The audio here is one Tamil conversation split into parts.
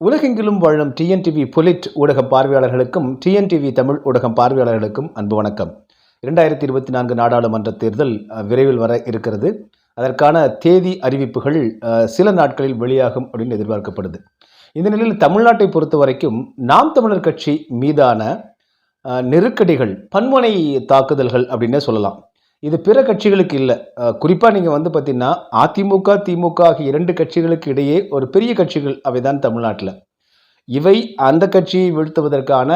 உலகெங்கிலும் வாழும் டிஎன்டிவி பொலிட் ஊடக பார்வையாளர்களுக்கும் டிஎன்டிவி தமிழ் ஊடகம் பார்வையாளர்களுக்கும் அன்பு வணக்கம். 2024 நாடாளுமன்ற தேர்தல் விரைவில் வர இருக்கிறது. அதற்கான தேதி அறிவிப்புகள் சில நாட்களில் வெளியாகும் அப்படின்னு எதிர்பார்க்கப்படுது. இந்த நிலையில் தமிழ்நாட்டை பொறுத்த வரைக்கும் நாம் தமிழர் கட்சி மீதான நெருக்கடிகள், பன்முனை தாக்குதல்கள் அப்படின்னே சொல்லலாம். இது பிற கட்சிகளுக்கு இல்லை. குறிப்பாக நீங்கள் பார்த்தீங்கன்னா அதிமுக, திமுக ஆகிய இரண்டு கட்சிகளுக்கு இடையே ஒரு பெரிய கட்சிகள் அவைதான் தமிழ்நாட்டில். இவை அந்த கட்சியை வீழ்த்துவதற்கான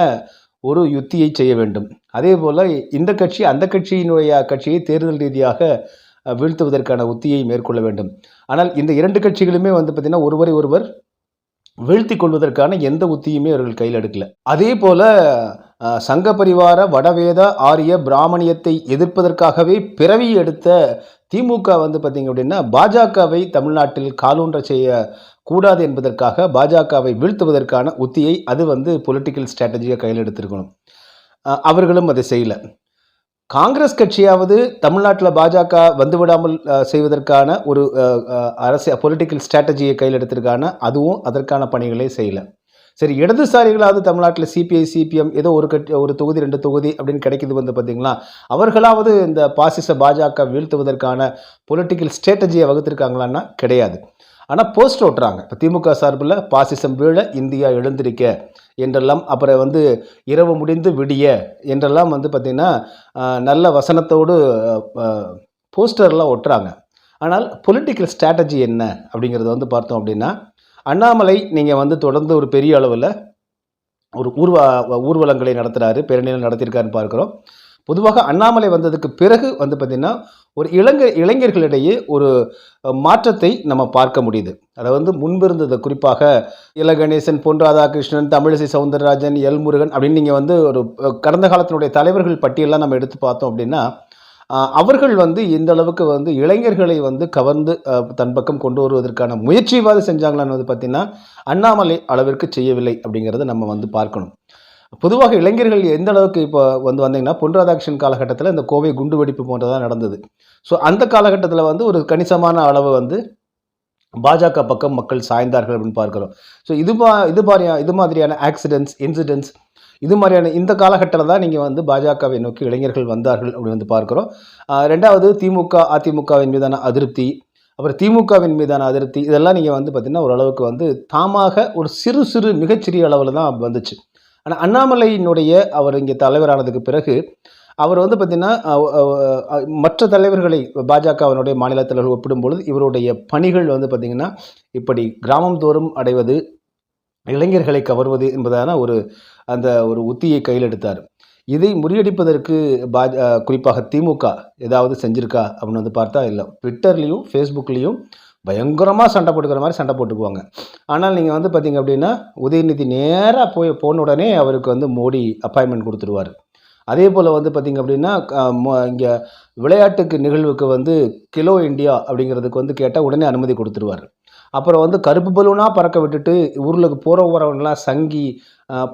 ஒரு யுத்தியை செய்ய வேண்டும். அதே போல் இந்த கட்சி அந்த கட்சியை தேர்தல் ரீதியாக வீழ்த்துவதற்கான உத்தியை மேற்கொள்ள வேண்டும். ஆனால் இந்த இரண்டு கட்சிகளுமே பார்த்திங்கன்னா ஒருவரை ஒருவர் வீழ்த்தி கொள்வதற்கான எந்த உத்தியுமே அவர்கள் கையில் எடுக்கல. அதே போல சங்க பரிவார வடவேத ஆரிய பிராமணியத்தை எதிர்ப்பதற்காகவே பிறவி எடுத்த திமுக பார்த்திங்க அப்படின்னா பாஜகவை தமிழ்நாட்டில் காலூன்ற செய்ய கூடாது என்பதற்காக பாஜகவை வீழ்த்துவதற்கான உத்தியை அது பொலிட்டிக்கல் ஸ்ட்ராட்டஜியை கையில் எடுத்திருக்கணும். அவர்களும் அதை செய்யலை. காங்கிரஸ் கட்சியாவது தமிழ்நாட்டில் பாஜக வந்துவிடாமல் செய்வதற்கான ஒரு அரசியல் பொலிட்டிக்கல் ஸ்ட்ராட்டஜியை கையில் எடுத்திருக்கான, அதுவும் அதற்கான பணிகளை செய்யலை. சரி, இடதுசாரிகளாவது தமிழ்நாட்டில் சிபிஐ சிபிஎம் ஏதோ ஒரு தொகுதி 2 தொகுதி அப்படின்னு கிடைக்கிது பார்த்தீங்களா, அவர்களாவது இந்த பாசிச பாஜக வீழ்த்துவதற்கான பொலிட்டிக்கல் ஸ்ட்ராட்டஜியை வகுத்திருக்காங்களான்னா கிடையாது. ஆனால் போஸ்ட் ஓட்டுறாங்க. இப்போ திமுக சார்பில் பாசிசம் வீழ இந்தியா எழுந்திருக்க என்றெல்லாம், அப்புறம் இரவு முடிந்து விடிய என்றெல்லாம் பார்த்திங்கன்னா நல்ல வசனத்தோடு போஸ்டர்லாம் ஒட்டுறாங்க. ஆனால் பொலிட்டிக்கல் ஸ்ட்ராட்டஜி என்ன அப்படிங்கிறது பார்த்தோம் அப்படின்னா, அண்ணாமலை நீங்கள் தொடர்ந்து ஒரு பெரிய அளவில் ஒரு ஊர்வலங்களை நடத்துகிறாரு, பேரணிகள் நடத்தியிருக்காருன்னு பார்க்குறோம். பொதுவாக அண்ணாமலை வந்ததுக்கு பிறகு பார்த்திங்கன்னா ஒரு இளைஞர்களிடையே ஒரு மாற்றத்தை நம்ம பார்க்க முடியுது. அதை முன்பிருந்தது, குறிப்பாக இல கணேசன், பொன் ராதாகிருஷ்ணன், தமிழிசை சவுந்தரராஜன், எல் முருகன் அப்படின்னு நீங்கள் ஒரு கடந்த காலத்தினுடைய தலைவர்கள் பட்டியலாம் நம்ம எடுத்து பார்த்தோம் அப்படின்னா, அவர்கள் இந்த அளவுக்கு இளைஞர்களை கவர்ந்து தன் பக்கம் கொண்டு வருவதற்கான முயற்சியாவது செஞ்சாங்களான்னு பார்த்திங்கன்னா அண்ணாமலை அளவிற்கு செய்யவில்லை அப்படிங்கிறத நம்ம பார்க்கணும். பொதுவாக இளைஞர்கள் எந்த அளவுக்கு இப்போ வந்தீங்கன்னா, பொன் ராதாகிருஷ்ணன் காலகட்டத்தில் இந்த கோவை குண்டு வெடிப்பு போன்றதான் நடந்தது. ஸோ அந்த காலகட்டத்தில் ஒரு கணிசமான அளவு பாஜக பக்கம் மக்கள் சாய்ந்தார்கள் அப்படின்னு பார்க்குறோம். ஸோ இது மாதிரியான ஆக்சிடென்ட்ஸ், இன்சிடென்ட்ஸ், இது மாதிரியான இந்த காலகட்டத்தில் தான் நீங்கள் பாஜகவை நோக்கி இளைஞர்கள் வந்தார்கள் அப்படின்னு பார்க்குறோம். ரெண்டாவது திமுக அதிமுகவின் மீதான அதிருப்தி, அப்புறம் திமுகவின் மீதான அதிருப்தி, இதெல்லாம் நீங்கள் பார்த்திங்கன்னா ஓரளவுக்கு தாமாக ஒரு சிறு மிகச்சிறிய அளவில் தான் வந்துச்சு. ஆனால் அண்ணாமலையினுடைய அவர் இங்கே தலைவரானதுக்கு பிறகு அவர் பார்த்திங்கன்னா மற்ற தலைவர்களை பாஜகவினுடைய மாநில தலைவர்கள் ஒப்பிடும்பொழுது இவருடைய பணிகள் பார்த்திங்கன்னா இப்படி கிராமம் தோறும் அடைவது, இளைஞர்களை கவர்வது என்பதான ஒரு உத்தியை கையில் எடுத்தார். இதை முறியடிப்பதற்கு குறிப்பாக திமுக ஏதாவது செஞ்சுருக்கா அப்படின்னு பார்த்தா இல்லை. ட்விட்டர்லேயும் ஃபேஸ்புக்லேயும் பயங்கரமாக சண்டை போட்டுக்கிற மாதிரி சண்டை போட்டுக்குவாங்க. ஆனால் நீங்கள் பார்த்திங்க அப்படின்னா உதயநிதி நேராக போன உடனே அவருக்கு மோடி அப்பாயின்மெண்ட் கொடுத்துருவார். அதே போல் பார்த்திங்க அப்படின்னா இங்கே விளையாட்டுக்கு நிகழ்வுக்கு கிலோ இண்டியா அப்படிங்கிறதுக்கு கேட்டால் உடனே அனுமதி கொடுத்துருவார். அப்புறம் கருப்பு பலூனாக பறக்க விட்டுட்டு ஊரில் போகிறவங்களாம் சங்கி,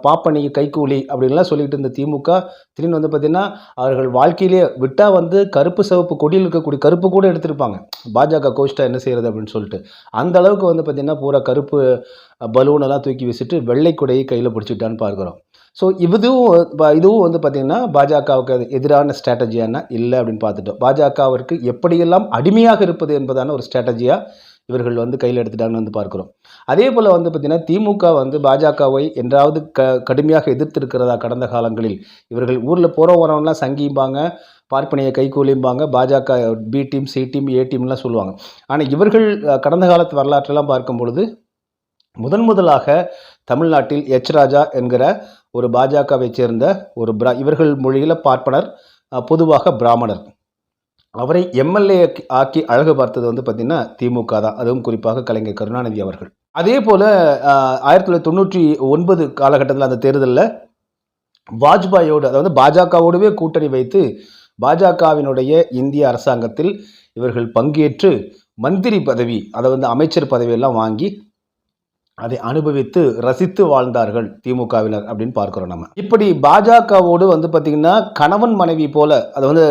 பாப்பனி, கைக்கூலி அப்படின்லாம் சொல்லிக்கிட்டு இருந்த திமுக திடீர்னு பார்த்திங்கன்னா அவர்கள் வாழ்க்கையிலே விட்டால் கருப்பு சிவப்பு கொடியில் இருக்கக்கூடிய கருப்பு கூட எடுத்திருப்பாங்க. பாஜக கோஷ்டா என்ன செய்கிறது அப்படின்னு சொல்லிட்டு அந்த அளவுக்கு பார்த்திங்கன்னா பூரா கருப்பு பலூனெல்லாம் தூக்கி வச்சுட்டு வெள்ளை கொடையை கையில் பிடிச்சிட்டான்னு பார்க்குறோம். ஸோ இதுவும் பார்த்திங்கன்னா பாஜகவுக்கு எதிரான ஸ்ட்ராட்டஜியான இல்லை அப்படின்னு பார்த்துட்டோம். பாஜகவிற்கு எப்படியெல்லாம் அடிமையாக இருப்பது என்பதான ஒரு ஸ்ட்ராட்டஜியாக இவர்கள் கையில் எடுத்துட்டாங்கன்னு பார்க்குறோம். அதே போல் பார்த்திங்கன்னா திமுக பாஜகவை என்றாவது கடுமையாக எதிர்த்திருக்கிறதா கடந்த காலங்களில்? இவர்கள் ஊரில் வரவங்கலாம் சங்கிம்பாங்க, பார்ப்பனையை கைகூலிம்பாங்க, பாஜக பி டீம், சி டீம், ஏ டீம்லாம் சொல்லுவாங்க. ஆனால் இவர்கள் கடந்த காலத்து வரலாற்றெல்லாம் பார்க்கும் பொழுது முதலாக தமிழ்நாட்டில் எச் ராஜா என்கிற ஒரு பாஜகவை சேர்ந்த ஒரு இவர்கள் மொழியில் பார்ப்பனர், பொதுவாக பிராமணர், அவரை எம்எல்ஏ ஆக்கி அழகு பார்த்தது பார்த்திங்கன்னா திமுக தான். அதுவும் குறிப்பாக கலைஞர் கருணாநிதி அவர்கள். அதே போல் 1999 காலகட்டத்தில் அந்த தேர்தலில் வாஜ்பாயோடு, அதாவது பாஜகவோடவே கூட்டணி வைத்து பாஜகவினுடைய இந்திய அரசாங்கத்தில் இவர்கள் பங்கேற்று மந்திரி பதவி, அதை அமைச்சர் பதவியெல்லாம் வாங்கி அதை அனுபவித்து ரசித்து வாழ்ந்தார்கள் திமுகவினர் அப்படின்னு பார்க்கிறோம் நம்ம. இப்படி பாஜகவோடு வந்து பார்த்தீங்கன்னா கணவன் மனைவி போல, அது வந்து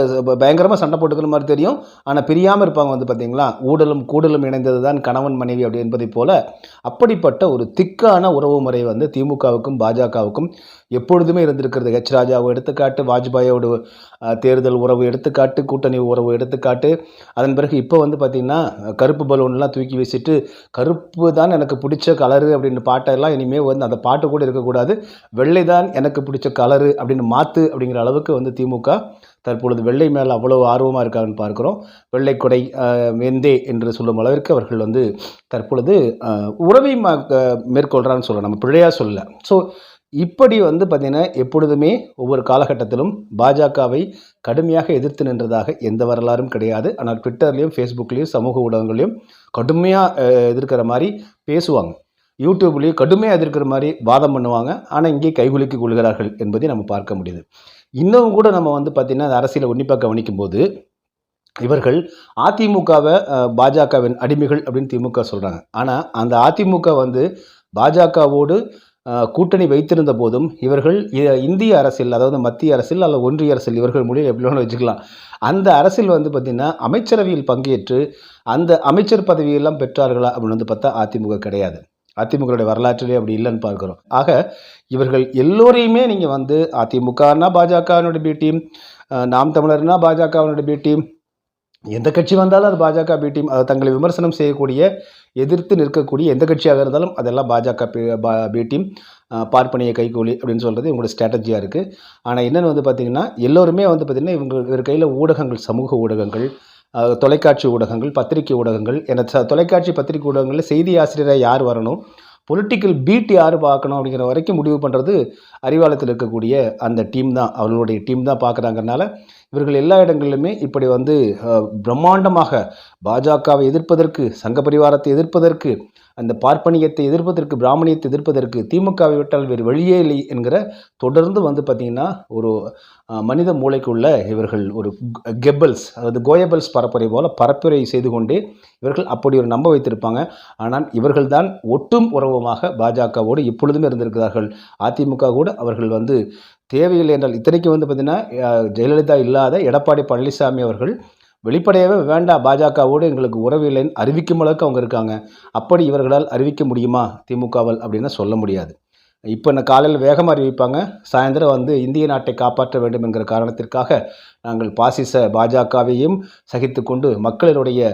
பயங்கரமாக சண்டை போட்டுக்கிற மாதிரி தெரியும், ஆனால் பிரியாமல் இருப்பாங்க. வந்து பார்த்தீங்களா, ஊடலும் கூடலும் இணைந்தது தான் கணவன் மனைவி அப்படி என்பதை போல அப்படிப்பட்ட ஒரு திக்கான உறவு முறை வந்து திமுகவுக்கும் பாஜகவுக்கும் எப்பொழுதுமே இருந்திருக்கிறது. ஹெச் ராஜாவை எடுத்துக்காட்டு, வாஜ்பாயோட தேர்தல் உறவு எடுத்துக்காட்டு, கூட்டணி உறவு எடுத்துக்காட்டு. அதன் பிறகு இப்போ வந்து பார்த்திங்கன்னா கருப்பு பலூன்லாம் தூக்கி வீசிட்டு கருப்பு தான் எனக்கு பிடிச்ச கலரு அப்படின்னு பாட்டெல்லாம் இனிமேல் வந்து அந்த பாட்டு கூட இருக்கக்கூடாது, வெள்ளை தான் எனக்கு பிடிச்ச கலரு அப்படின்னு மாற்று அப்படிங்கிற அளவுக்கு வந்து திமுக தற்பொழுது வெள்ளை மேலே அவ்வளோ ஆர்வமாக இருக்காங்கன்னு பார்க்குறோம். வெள்ளை கொடை வெந்தே என்று சொல்லும் அளவிற்கு அவர்கள் வந்து தற்பொழுது உறவை மேற்கொள்கிறான்னு சொல்லலாம், நம்ம பிழையாக சொல்லலை. ஸோ இப்படி வந்து பார்த்திங்கன்னா எப்பொழுதுமே ஒவ்வொரு காலகட்டத்திலும் பாஜகவை கடுமையாக எதிர்த்து நின்றதாக எந்த வரலாறும் கிடையாது. ஆனால் ட்விட்டர்லேயும் ஃபேஸ்புக்லேயும் சமூக ஊடகங்களையும் கடுமையாக எதிர்க்கிற மாதிரி பேசுவாங்க, யூடியூப்லேயும் கடுமையாக எதிர்க்கிற மாதிரி வாதம் பண்ணுவாங்க. ஆனால் இங்கே கைகுலுக்கி கொள்கிறார்கள் என்பதை நம்ம பார்க்க முடியுது. இன்னும் கூட நம்ம வந்து பார்த்திங்கன்னா அந்த அரசியலை உன்னிப்பாக கவனிக்கும் போது இவர்கள் அதிமுகவை பாஜகவின் அடிமைகள் அப்படின்னு திமுக சொல்கிறாங்க. ஆனால் அந்த அதிமுக வந்து பாஜகவோடு கூட்டணி வைத்திருந்த போதும் இவர்கள் இந்திய அரசியல், அதாவது மத்திய அரசியல் அல்லது ஒன்றிய அரசியல், இவர்கள் மொழியில் எப்படி வேணும் வச்சுக்கலாம், அந்த அரசியல் வந்து பார்த்திங்கன்னா அமைச்சரவையில் பங்கேற்று அந்த அமைச்சர் பதவியெல்லாம் பெற்றார்களா அப்படின்னு வந்து பார்த்தா அதிமுக கிடையாது. அதிமுகவுடைய வரலாற்றிலே அப்படி இல்லைன்னு பார்க்குறோம். ஆக இவர்கள் எல்லோரையுமே நீங்கள் வந்து அதிமுகனா பாஜகவினுடைய பி டீம், நாம் தமிழர்னா பாஜகவினுடைய பி டீம், எந்த கட்சி வந்தாலும் அது பாஜக பி டீம், அதை தங்களை விமர்சனம் செய்யக்கூடிய, எதிர்த்து நிற்கக்கூடிய எந்த கட்சியாக இருந்தாலும் அதெல்லாம் பாஜக பி டீம், பார்ப்பனிய கைகூலி அப்படின்னு சொல்கிறது இவங்களோட ஸ்ட்ராட்டஜியாக இருக்குது. ஆனால் என்னென்னு வந்து பார்த்திங்கன்னா எல்லோருமே வந்து பார்த்திங்கன்னா இவர் கையில் ஊடகங்கள், சமூக ஊடகங்கள், தொலைக்காட்சி ஊடகங்கள், பத்திரிகை ஊடகங்கள் என தொலைக்காட்சி பத்திரிகை ஊடகங்களில் செய்தி ஆசிரியராக யார் வரணும், பொலிட்டிக்கல் பீட் யார் பார்க்கணும் அப்படிங்கிற வரைக்கும் முடிவு பண்ணுறது அறிவாலயத்தில் இருக்கக்கூடிய அந்த டீம் தான், அவர்களுடைய டீம் தான் பார்க்குறாங்கனால இவர்கள் எல்லா இடங்களிலுமே இப்படி வந்து பிரம்மாண்டமாக பாஜகவை எதிர்ப்பதற்கு, சங்க பரிவாரத்தை எதிர்ப்பதற்கு, அந்த பார்ப்பனியத்தை எதிர்ப்பதற்கு, பிராமணியத்தை எதிர்ப்பதற்கு திமுகவை விட்டால் வேறு வழியே இல்லை என்கிற தொடர்ந்து வந்து பார்த்திங்கன்னா ஒரு மனித மூளைக்குள்ள இவர்கள் ஒரு கெப்பல்ஸ், அதாவது கோயபல்ஸ் பரப்புரை போல பரப்புரை செய்து கொண்டே இவர்கள் அப்படி ஒரு நம்ப வைத்திருப்பாங்க. ஆனால் இவர்கள் தான் ஒட்டும் உறவுமாக பாஜகவோடு இப்பொழுதுமே இருந்திருக்கிறார்கள். அதிமுக கூட அவர்கள் வந்து தேவையில்லை என்றால், இத்தனைக்கு வந்து பார்த்திங்கன்னா ஜெயலலிதா இல்லாத எடப்பாடி பழனிசாமி அவர்கள் வெளிப்படையாகவே வேண்டாம், பாஜகவோடு எங்களுக்கு உறவு இல்லைன்னு அறிவிக்கும் அளவுக்கு அவங்க இருக்காங்க. அப்படி இவர்களால் அறிவிக்க முடியுமா திமுகவால் அப்படின்னா சொல்ல முடியாது. இப்போ நான் காலையில் வேகமாக அறிவிப்பாங்க, சாயந்தரம் வந்து இந்திய நாட்டை காப்பாற்ற வேண்டும் என்கிற காரணத்திற்காக நாங்கள் பாசிச பாஜகவையும் சகித்து கொண்டு மக்களினுடைய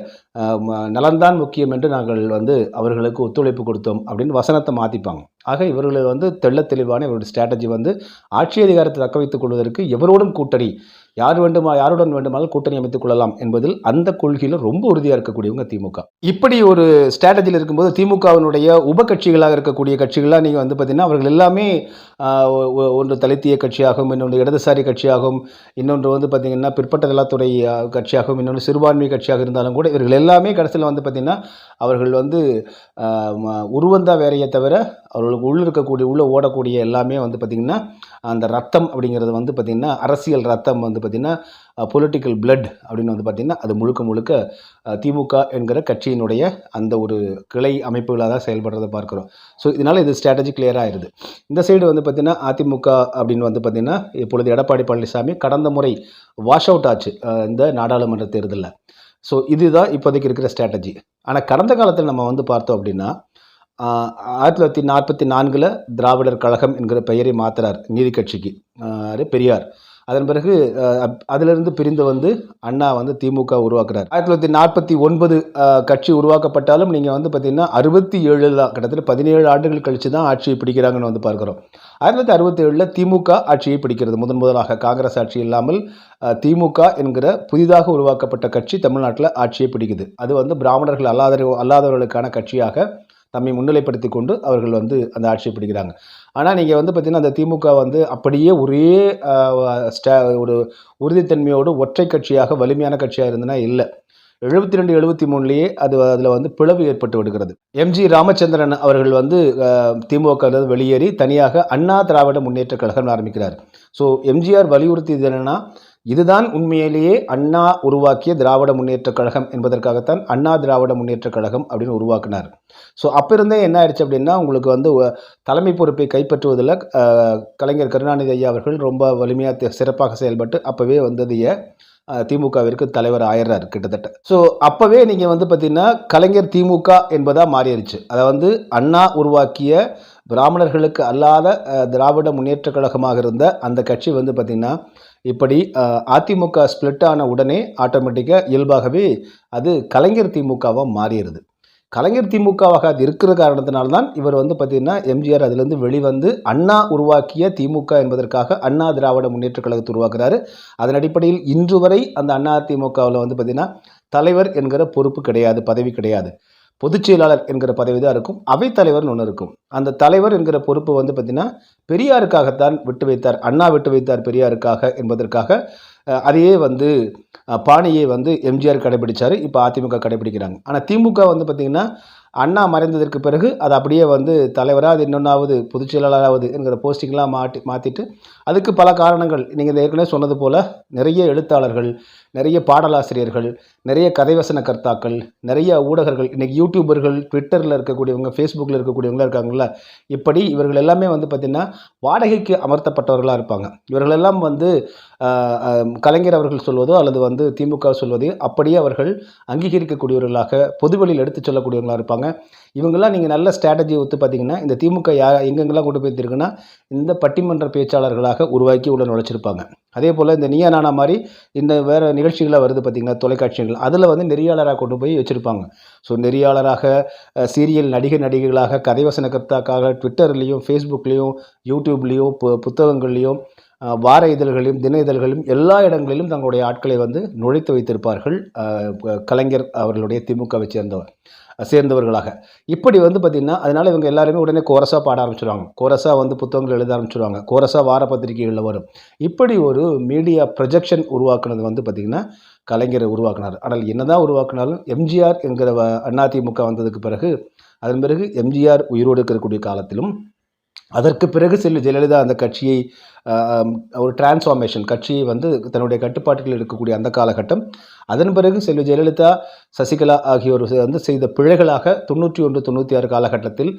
நலன்தான் முக்கியம் என்று நாங்கள் வந்து அவர்களுக்கு ஒத்துழைப்பு கொடுத்தோம் அப்படின்னு வசனத்தை மாற்றிப்பாங்க. ஆக இவர்களை வந்து தெள்ள தெளிவான இவருடைய ஸ்ட்ராட்டஜி வந்து ஆட்சி அதிகாரத்தை தக்க வைத்துக் கொள்வதற்கு எவரோடும் கூட்டணி, யாருடன் வேண்டுமானாலும் கூட்டணி அமைத்துக் கொள்ளலாம் என்பதில் அந்த கொள்கையில் ரொம்ப உறுதியாக இருக்கக்கூடியவங்க திமுக. இப்படி ஒரு ஸ்ட்ராட்டஜியில் இருக்கும்போது திமுகவினுடைய உப கட்சிகளாக இருக்கக்கூடிய கட்சிகளாக நீங்கள் வந்து பார்த்தீங்கன்னா அவர்கள் எல்லாமே ஒன்று தலித்திய கட்சியாகவும், இன்னொன்று இடதுசாரி கட்சியாகவும், இன்னொன்று வந்து பார்த்திங்கன்னா பிற்பட்ட நலத்துறை கட்சியாகவும், இன்னொன்று சிறுபான்மை கட்சியாக இருந்தாலும் கூட இவர்கள் எல்லாமே கடைசியில் வந்து பார்த்திங்கன்னா அவர்கள் வந்து உருவந்தான் வேறையை தவிர அவர்களுக்கு உள்ளே ஓடக்கூடிய எல்லாமே வந்து பார்த்திங்கன்னா அந்த ரத்தம் அப்படிங்கிறது வந்து பார்த்திங்கன்னா அரசியல் ரத்தம் வந்து பார்த்திங்கன்னா பொலிட்டிக்கல் பிளட் அப்படின்னு வந்து பார்த்திங்கன்னா அது முழுக்க முழுக்க திமுக என்கிற கட்சியினுடைய அந்த ஒரு கிளை அமைப்புகளாக தான் செயல்படுறதை பார்க்குறோம். ஸோ இதனால் இது ஸ்ட்ராட்டஜி கிளியராக ஆயிடுது. இந்த சைடு வந்து பார்த்திங்கன்னா அதிமுக அப்படின்னு வந்து பார்த்திங்கன்னா இப்பொழுது எடப்பாடி பழனிசாமி கடந்த முறை வாஷ் அவுட் ஆச்சு இந்த நாடாளுமன்ற தேர்தலில். ஸோ இதுதான் இப்போதைக்கு இருக்கிற ஸ்ட்ராட்டஜி. ஆனால் கடந்த காலத்தில் நம்ம வந்து பார்த்தோம் அப்படின்னா 1944 திராவிடர் கழகம் என்கிற பெயரை மாற்றுறார் நீதி கட்சிக்கு பெரியார். அதன் பிறகு அதிலிருந்து பிரிந்து வந்து அண்ணா வந்து திமுக உருவாக்குறார். 1949 கட்சி உருவாக்கப்பட்டாலும் நீங்கள் வந்து பார்த்திங்கன்னா 67 கிட்டத்தட்ட 17 ஆண்டுகள் கழித்து தான் ஆட்சியை பிடிக்கிறாங்கன்னு வந்து பார்க்குறோம். 1967 திமுக ஆட்சியை பிடிக்கிறது முதலாக. காங்கிரஸ் ஆட்சி இல்லாமல் திமுக என்கிற புதிதாக உருவாக்கப்பட்ட கட்சி தமிழ்நாட்டில் ஆட்சியை பிடிக்குது. அது வந்து பிராமணர்கள் அல்லாதவர்களுக்கான கட்சியாக தம்மை முன்னிலைப்படுத்தி கொண்டு அவர்கள் வந்து அந்த ஆட்சியை பிடிக்கிறாங்க. ஆனால் நீங்கள் வந்து பார்த்திங்கன்னா அந்த திமுக வந்து அப்படியே ஒரே ஒரு உறுதித்தன்மையோடு ஒற்றை கட்சியாக வலிமையான கட்சியாக இருந்ததுன்னா இல்லை. 72 73 அதில் வந்து பிளவு ஏற்பட்டு விடுகிறது. எம்ஜி ராமச்சந்திரன் அவர்கள் வந்து திமுக வெளியேறி தனியாக அண்ணா திராவிட முன்னேற்ற கழகம் ஆரம்பிக்கிறார். ஸோ எம்ஜிஆர் வலியுறுத்தியது என்னென்னா இதுதான் உண்மையிலேயே அண்ணா உருவாக்கிய திராவிட முன்னேற்றக் கழகம் என்பதற்காகத்தான் அண்ணா திராவிட முன்னேற்றக் கழகம் அப்படின்னு உருவாக்கினார். ஸோ அப்போ இருந்தே என்ன ஆயிடுச்சு அப்படின்னா, உங்களுக்கு வந்து தலைமை பொறுப்பை கைப்பற்றுவதில் கலைஞர் கருணாநிதி ஐயா அவர்கள் ரொம்ப வலிமையாக சிறப்பாக செயல்பட்டு அப்போவே வந்ததைய திமுகவிற்கு தலைவர் ஆயிடுறாரு கிட்டத்தட்ட. ஸோ அப்போவே நீங்கள் வந்து பார்த்தீங்கன்னா கலைஞர் திமுக என்பதாக மாறிடுச்சு. அதை வந்து அண்ணா உருவாக்கிய பிராமணர்களுக்கு அல்லாத திராவிட முன்னேற்ற கழகமாக இருந்த அந்த கட்சி வந்து பார்த்திங்கன்னா இப்படி அதிமுக ஸ்பிளிட் ஆன உடனே ஆட்டோமேட்டிக்காக இயல்பாகவே அது கலைஞர் திமுகவாக மாறிடுது. கலைஞர் திமுகவாக அது இருக்கிற காரணத்தினால்தான் இவர் வந்து பார்த்திங்கன்னா எம்ஜிஆர் அதிலிருந்து வெளிவந்து அண்ணா உருவாக்கிய திமுக என்பதற்காக அண்ணா திராவிட முன்னேற்ற கழகத்தை உருவாக்குறாரு. அதன் அடிப்படையில் இன்று வரை அந்த அண்ணா திமுகவில் வந்து பார்த்திங்கன்னா தலைவர் என்கிற பொறுப்பு கிடையாது, பதவி கிடையாது. பொதுச் செயலாளர் என்கிற பதவி தான் இருக்கும். அவைத்தலைவர்னு ஒன்று இருக்கும். அந்த தலைவர் என்கிற பொறுப்பு வந்து பார்த்திங்கன்னா பெரியாருக்காகத்தான் விட்டு வைத்தார், அண்ணா விட்டு வைத்தார் பெரியாருக்காக என்பதற்காக அதையே வந்து பாணியை வந்து எம்ஜிஆர் கடைபிடிச்சார். இப்போ அதிமுக கடைபிடிக்கிறாங்க. ஆனால் திமுக வந்து பார்த்திங்கன்னா அண்ணா மறைந்ததற்கு பிறகு அது அப்படியே வந்து தலைவராக அது இன்னொன்றாவது பொதுச் செயலாளராவது என்கிற போஸ்டிங்லாம் மாற்றிட்டு அதுக்கு பல காரணங்கள் நீங்கள் ஏற்கனவே சொன்னது போல் நிறைய எழுத்தாளர்கள், நிறைய பாடலாசிரியர்கள், நிறைய கதைவசன கர்த்தாக்கள், நிறைய ஊடகர்கள், இன்றைக்கி யூடியூபர்கள், ட்விட்டரில் இருக்கக்கூடியவங்க, ஃபேஸ்புக்கில் இருக்கக்கூடியவங்களாம் இருக்காங்கள்ல, இப்படி இவர்கள் எல்லாமே வந்து பார்த்திங்கன்னா வாடகைக்கு அமர்த்தப்பட்டவர்களாக இருப்பாங்க. இவர்களெல்லாம் வந்து கலைஞர் அவர்கள் சொல்வதோ அல்லது வந்து திமுக சொல்வதோ அப்படியே அவர்கள் அங்கீகரிக்கக்கூடியவர்களாக பொதுவெளியில் எடுத்து சொல்லக்கூடியவர்களாக இருப்பாங்க. இவங்கெல்லாம் நீங்கள் நல்ல ஸ்ட்ராட்டஜி ஒத்து பார்த்தீங்கன்னா இந்த திமுக எங்கெங்கெல்லாம் கொண்டு போயிருக்குன்னா இந்த பட்டிமன்ற பேச்சாளர்களாக உருவாக்கி உள்ள நுழைச்சிருப்பாங்க. அதே போல் இந்த நீயா நானா மாதிரி இந்த வேறு நிகழ்ச்சிகளாக வருது பார்த்திங்கன்னா தொலைக்காட்சிகள், அதில் வந்து நெறியாளராக கொண்டு போய் வச்சுருப்பாங்க. ஸோ நெறியாளராக, சீரியல் நடிகர்களாக, கதைவசன கர்த்தாக்காக, ட்விட்டர்லேயும் ஃபேஸ்புக்லேயும் யூடியூப்லேயும் புத்தகங்கள்லேயும் வார இதழ்களையும் தின இதழ்களையும் எல்லா இடங்களிலும் தங்களுடைய ஆட்களை வந்து நுழைத்து வைத்திருப்பார்கள் கலைஞர் அவர்களுடைய திமுகவை சேர்ந்தவர்களாக. இப்படி வந்து பார்த்திங்கன்னா அதனால் இவங்க எல்லாருமே உடனே கோரஸாக பாட ஆரம்பிச்சிடுவாங்க, கோரஸாக வந்து புத்தகங்கள் எழுத ஆரம்பிச்சிடுவாங்க, கோரஸாக வார பத்திரிகைகளில் வரும். இப்படி ஒரு மீடியா ப்ரொஜெக்ஷன் உருவாக்குனது வந்து பார்த்திங்கன்னா கலைஞரை உருவாக்குனார். ஆனால் என்னதான் உருவாக்குனாலும் எம்ஜிஆர் என்கிற அதிமுக வந்ததுக்கு பிறகு அதன் பிறகு எம்ஜிஆர் உயிரோடு இருக்கக்கூடிய காலத்திலும் அதற்கு பிறகு ஜெயலலிதா அந்த கட்சியை ஒரு டிரான்ஸ்ஃபார்மேஷன் கட்சியை வந்து தன்னுடைய கட்டுப்பாட்டில் இருக்கக்கூடிய அந்த காலகட்டம், அதன் பிறகு ஜெயலலிதா, சசிகலா ஆகியோர் வந்து செய்த பிழைகளாக 91, 96 காலகட்டத்தில்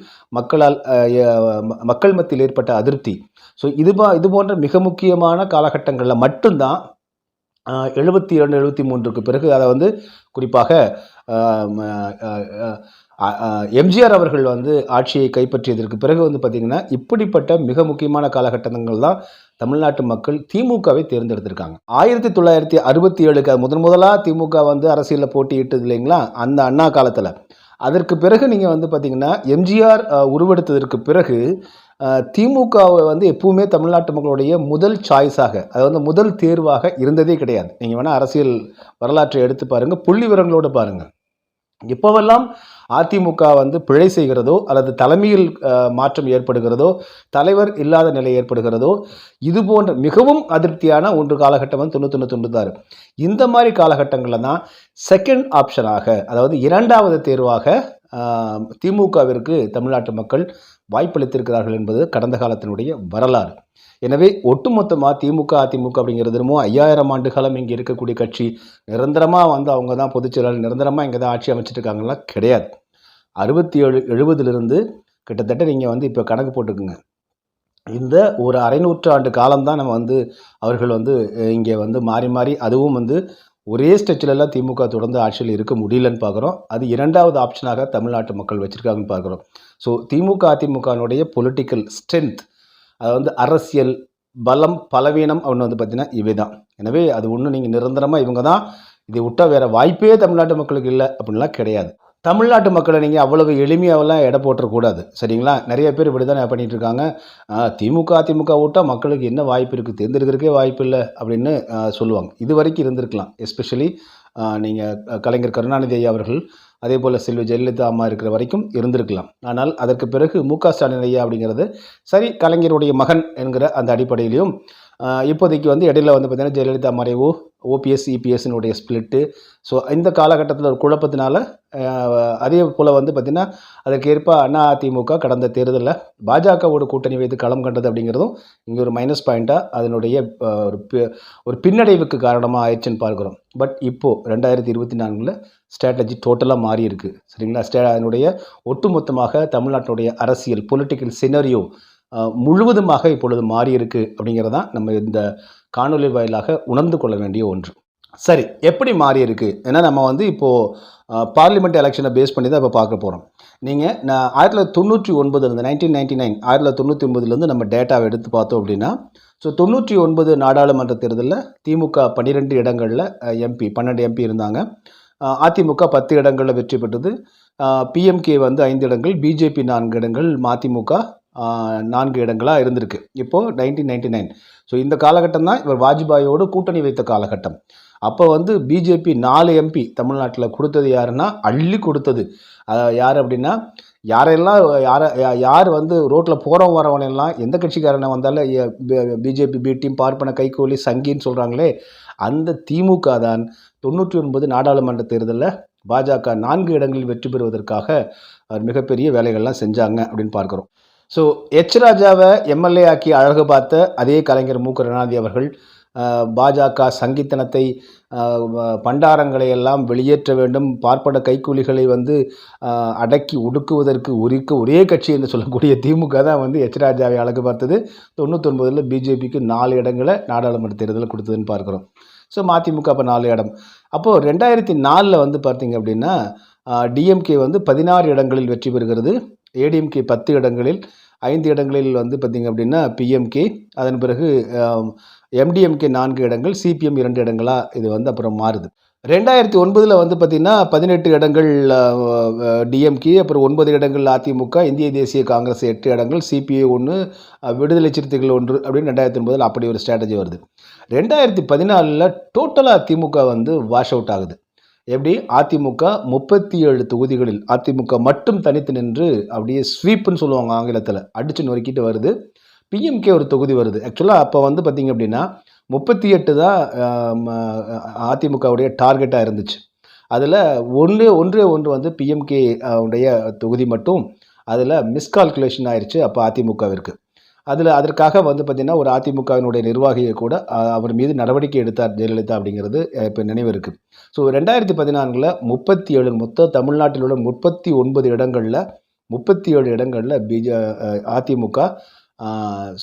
மக்கள் மத்தியில் ஏற்பட்ட அதிருப்தி. ஸோ இது போன்ற மிக முக்கியமான காலகட்டங்களில் மட்டும்தான் 72, 73க்கு பிறகு அதை வந்து குறிப்பாக எம்ஜிஆர் அவர்கள் வந்து ஆட்சியை கைப்பற்றியதற்கு பிறகு வந்து பார்த்திங்கன்னா இப்படிப்பட்ட மிக முக்கியமான காலகட்டங்கள் தான் தமிழ்நாட்டு மக்கள் திமுகவை தேர்ந்தெடுத்திருக்காங்க. 1967க்கு முதலாக திமுக வந்து அரசியலில் போட்டியிட்டது இல்லைங்களா, அந்த அண்ணா காலத்தில். அதற்கு பிறகு நீங்கள் வந்து பார்த்திங்கன்னா எம்ஜிஆர் உருவெடுத்ததற்கு பிறகு திமுகவை வந்து எப்பவுமே தமிழ்நாட்டு மக்களுடைய முதல் சாய்ஸாக, அது வந்து முதல் தேர்வாக இருந்ததே கிடையாது. நீங்கள் வேணால் அரசியல் வரலாற்றை எடுத்து பாருங்கள், புள்ளி விவரங்களோடு பாருங்கள். இப்போவெல்லாம் அதிமுக வந்து பிழை செய்கிறதோ அல்லது தலைமையில் மாற்றம் ஏற்படுகிறதோ, தலைவர் இல்லாத நிலை ஏற்படுகிறதோ, இது போன்ற மிகவும் அதிருப்தியான ஒன்று காலகட்டம் வந்து 91, 96. இந்த மாதிரி காலகட்டங்களில் தான் செகண்ட் ஆப்ஷனாக, அதாவது இரண்டாவது தேர்வாக திமுகவிற்கு தமிழ்நாட்டு மக்கள் வாய்ப்பளித்திருக்கிறார்கள் என்பது கடந்த காலத்தினுடைய வரலாறு. எனவே ஒட்டுமொத்தமாக திமுக அதிமுக அப்படிங்கிறது 5000 ஆண்டு காலம் இங்கே இருக்கக்கூடிய கட்சி, நிரந்தரமாக வந்து அவங்க தான் பொதுச்செயலாளர், நிரந்தரமாக இங்கே தான் ஆட்சி அமைச்சிட்டு இருக்காங்களா? கிடையாது. 67, 70லிருந்து கிட்டத்தட்ட நீங்கள் வந்து இப்போ கணக்கு போட்டுக்குங்க, இந்த ஒரு அரை நூற்றாண்டு காலம்தான் நம்ம வந்து அவர்கள் வந்து இங்கே வந்து மாறி மாறி, அதுவும் வந்து ஒரே ஸ்ட்ரெச்சிலெல்லாம் திமுக தொடர்ந்து ஆட்சியில் இருக்க முடியலன்னு பார்க்குறோம். அது இரண்டாவது ஆப்ஷனாக தமிழ்நாட்டு மக்கள் வச்சுருக்காங்கன்னு பார்க்குறோம். ஸோ திமுக அதிமுகனுடைய பொலிட்டிக்கல் ஸ்ட்ரென்த், அது வந்து அரசியல் பலம் பலவீனம் அப்படின்னு வந்து பார்த்திங்கன்னா இவை தான். எனவே அது ஒன்றும் நீங்கள் நிரந்தரமாக இவங்க தான், இதை விட்டால் வேறு வாய்ப்பே தமிழ்நாட்டு மக்களுக்கு இல்லை அப்படின்லாம் கிடையாது. தமிழ்நாட்டு மக்களை நீங்கள் அவ்வளவு எளிமையாகலாம் எடை போட்டுறக்கூடாது, சரிங்களா? நிறைய பேர் இப்படி தான் பண்ணிகிட்டு இருக்காங்க. திமுக அதிமுக விட்டால் மக்களுக்கு என்ன வாய்ப்பு இருக்குது, தேர்ந்தெடுக்கிறதுக்கே வாய்ப்பு இல்லை அப்படின்னு சொல்லுவாங்க. இது வரைக்கும் இருந்திருக்கலாம். எஸ்பெஷலி நீங்கள் கலைஞர் கருணாநிதி ஐயா அவர்கள், அதே போல் செல்வி ஜெயலலிதா அம்மா இருக்கிற வரைக்கும் இருந்திருக்கலாம். ஆனால் அதற்கு பிறகு மு க ஸ்டாலின் ஐயா அப்படிங்கிறது சரி, கலைஞருடைய மகன் என்கிற அந்த அடிப்படையிலையும் இப்போதைக்கு வந்து இடையில வந்து பார்த்திங்கன்னா ஜெயலலிதா மறைவு, ஓபிஎஸ் இபிஎஸ்னுடைய ஸ்பிளிட்டு. ஸோ இந்த காலகட்டத்தில் ஒரு குழப்பத்தினால அதே போல் வந்து பார்த்திங்கன்னா அதற்கேற்ப அதிமுக கடந்த தேர்தலில் பாஜகவோட கூட்டணி வைத்து களம் கண்டது அப்படிங்கிறதும் இங்கே ஒரு மைனஸ் பாயிண்ட்டாக அதனுடைய ஒரு பின்னடைவுக்கு காரணமாக ஆயிடுச்சுன்னு பார்க்குறோம். பட் இப்போது 2024 ஸ்ட்ராட்டஜி டோட்டலாக மாறி இருக்குது. சரிங்களா? அதனுடைய ஒட்டுமொத்தமாக தமிழ்நாட்டினுடைய அரசியல் பொலிட்டிக்கல் சினரியோ முழுவதுமாக இப்பொழுது மாறி இருக்கு அப்படிங்கிறதான் நம்ம இந்த காணொலி வாயிலாக உணர்ந்து கொள்ள வேண்டிய ஒன்று. சரி, எப்படி மாறி இருக்கு? ஏன்னா நம்ம வந்து இப்போது பார்லிமெண்ட் எலெக்ஷனை பேஸ் பண்ணி தான் இப்போ பார்க்க போகிறோம். நீங்கள் 1999 1999 1999 நம்ம டேட்டாவை எடுத்து பார்த்தோம் அப்படின்னா, ஸோ 99 நாடாளுமன்ற தேர்தலில் திமுக 12 இடங்களில் எம்பி 12 எம்பி இருந்தாங்க. அதிமுக 10 இடங்களில் வெற்றி பெற்றது. பிஎம்கே வந்து 5 இடங்கள், பிஜேபி 4 இடங்கள், மதிமுக 4 இடங்களாக இருந்திருக்கு. இப்போது 1999. ஸோ இந்த காலகட்டம் தான் இவர் வாஜ்பாயோடு கூட்டணி வைத்த காலகட்டம். அப்போ வந்து பிஜேபி 4 எம்பி தமிழ்நாட்டில் கொடுத்தது யாருன்னா, அள்ளி கொடுத்தது யார் அப்படின்னா, யார் வந்து ரோட்டில் போகிறவங்க வரவனெல்லாம் எந்த கட்சிக்காரனை வந்தாலும் பிஜேபி பி டீம், பார்ப்பன கைகோலி, சங்கின்னு சொல்கிறாங்களே, அந்த திமுக தான் 99 நாடாளுமன்ற தேர்தலில் பாஜக 4 இடங்களில் வெற்றி பெறுவதற்காக மிகப்பெரிய வேலைகள்லாம் செஞ்சாங்க அப்படின்னு பார்க்குறோம். ஸோ ராஜாவை எம்எல்ஏ ஆக்கி அழகு பார்த்த அதே கலைஞர் மு. கருணாநிதி அவர்கள் பாஜக சங்கித்தனத்தை, பண்டாரங்களை எல்லாம் வெளியேற்ற வேண்டும், பார்ப்பன கைக்கூலிகளை வந்து அடக்கி ஒடுக்குவதற்கு ஒரே கட்சி என்று சொல்லக்கூடிய திமுக தான் வந்து ராஜாவை அழகு பார்த்தது. 99 பிஜேபிக்கு 4 இடங்களை நாடாளுமன்ற தேர்தலில் கொடுத்ததுன்னு பார்க்குறோம். ஸோ மதிமுக அப்போ 4 இடம். அப்போது 2004 வந்து பார்த்திங்க அப்படின்னா டிஎம்கே வந்து 16 இடங்களில் வெற்றி பெறுகிறது. ஏடிஎம்கே 10 இடங்களில், 5 இடங்களில் வந்து பார்த்திங்க அப்படின்னா பிஎம்கே, அதன் பிறகு எம்டிஎம்கே 4 இடங்கள், சிபிஎம் 2 இடங்களாக இது வந்து அப்புறம் மாறுது. 2009 வந்து பார்த்திங்கன்னா 18 இடங்கள் டிஎம்கே, அப்புறம் 9 இடங்கள் அதிமுக, இந்திய தேசிய காங்கிரஸ் 8 இடங்கள், சிபிஐ 1, விடுதலை சிறுத்தைகள் 1 அப்படின்னு 2009 அப்படி ஒரு ஸ்ட்ராட்டஜி வருது. 2014 டோட்டலாக திமுக வந்து வாஷ் அவுட் ஆகுது. எப்படி? அதிமுக 37 தொகுதிகளில் அதிமுக மட்டும் தனித்து நின்று அப்படியே ஸ்வீப்புன்னு சொல்லுவாங்க ஆங்கிலத்தில், அடித்து நொறுக்கிட்டு வருது. பிஎம்கே ஒரு தொகுதி வருது. ஆக்சுவலாக அப்போ வந்து பார்த்திங்க அப்படின்னா 38 தான் அதிமுகவுடைய டார்கெட்டாக இருந்துச்சு. அதில் ஒன்றே வந்து பிஎம்கே உடைய தொகுதி மட்டும் அதில் மிஸ்கால்குலேஷன் ஆயிடுச்சு அப்போ அதிமுகவிற்கு. அதற்காக வந்து பார்த்திங்கன்னா ஒரு அதிமுகவினுடைய நிர்வாகியை கூட அவர் மீது நடவடிக்கை எடுத்தார் ஜெயலலிதா அப்படிங்கிறது இப்போ நினைவு இருக்குது. ஸோ 2014 37 மொத்த தமிழ்நாட்டில் உள்ள 39 இடங்களில் 37 இடங்களில் அதிமுக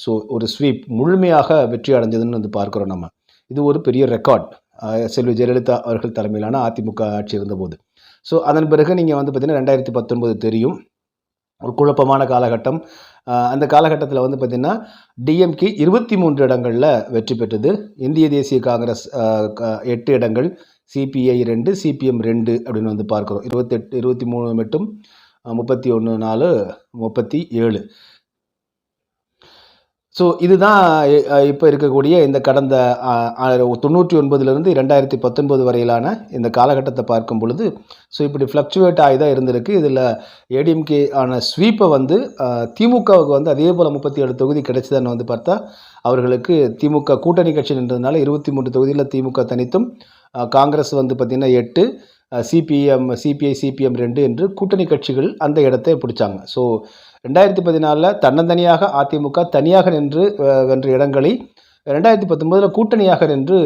ஸோ ஒரு ஸ்வீப் முழுமையாக வெற்றி அடைஞ்சதுன்னு வந்து பார்க்குறோம் நம்ம. இது ஒரு பெரிய ரெக்கார்ட் செல்வி ஜெயலலிதா அவர்கள் தலைமையிலான அதிமுக ஆட்சி இருந்தபோது. ஸோ அதன் பிறகு நீங்கள் வந்து பார்த்திங்கன்னா 2019 தெரியும், ஒரு குழப்பமான காலகட்டம். அந்த காலகட்டத்தில் வந்து பார்த்திங்கன்னா டிஎம்கே 23 இடங்களில் வெற்றி பெற்றது. இந்திய தேசிய காங்கிரஸ் 8 இடங்கள், சிபிஐ 2, சிபிஎம் 2 அப்படின்னு வந்து பார்க்குறோம். 23 மட்டும் 31 4 37. ஸோ இதுதான் இப்போ இருக்கக்கூடிய இந்த கடந்த 99 2019 வரையிலான இந்த காலகட்டத்தை பார்க்கும் பொழுது ஸோ இப்படி ஃப்ளக்சுவேட் ஆகி தான் இருந்திருக்கு. இதில் ஏடிஎம்கே ஆன ஸ்வீப்பை வந்து திமுகவுக்கு வந்து அதே போல் 37 தொகுதி கிடைச்சதுன்னு வந்து பார்த்தா அவர்களுக்கு திமுக கூட்டணி கட்சி நின்றதுனால 23 தொகுதியில் திமுக தனித்தும், காங்கிரஸ் வந்து பார்த்திங்கன்னா 8, சிபிஐ சிபிஎம் 2 என்று கூட்டணி கட்சிகள் அந்த இடத்தை பிடிச்சாங்க. ஸோ 2014 தன்னந்தனியாக அதிமுக தனியாக நின்று வென்ற இடங்களை 2019 கூட்டணியாக நின்று